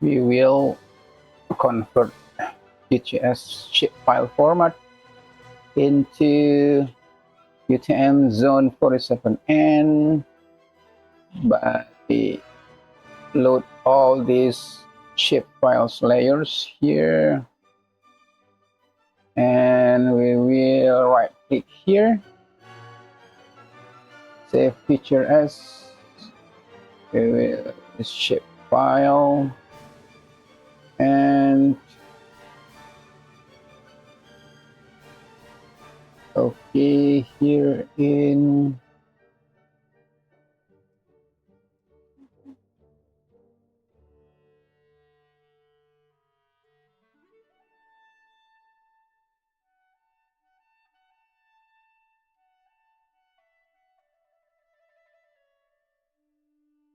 we will convert QGIS shapefile format into UTM zone 47N by load all these shapefiles layers here, and we will right click here, save feature as, we will shapefile, and okay, here in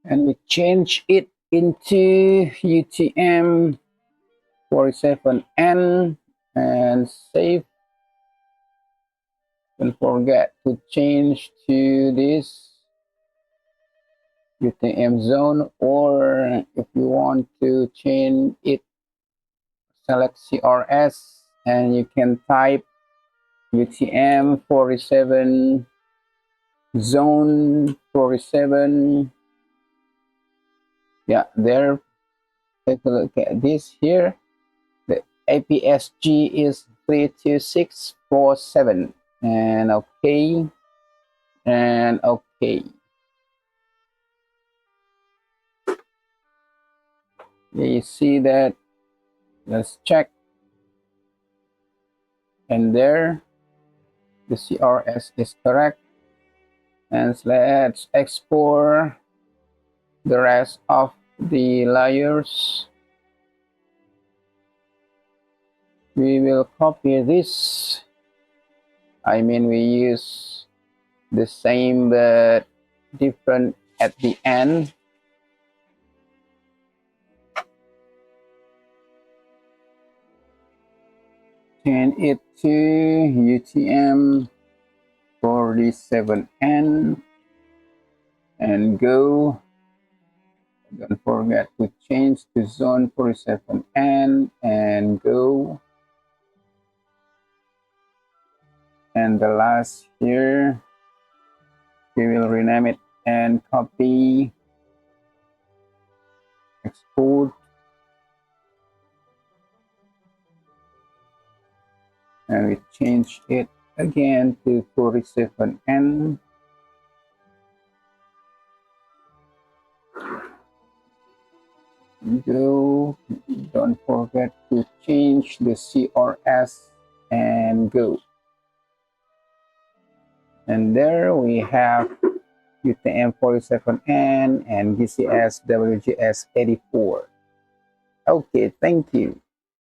and we change it into UTM 47N and save. Don't forget to change to this UTM zone, or if you want to change it, select CRS and you can type UTM 47 zone 47. Yeah, there. Take a look at this here. The APSG is 32647, and okay, and okay. You see that? Let's check. And there, the CRS is correct. And let's export the rest of the layers. We will copy this. I mean, we use the same but different at the end. Change it to UTM 47N and go. Don't forget to change to zone 47N and go. And the last here, we will rename it and copy, export, and we change it again to 47N. Go. Don't forget to change the CRS and go. And there we have UTM 47N and GCS WGS 84. Okay, thank you.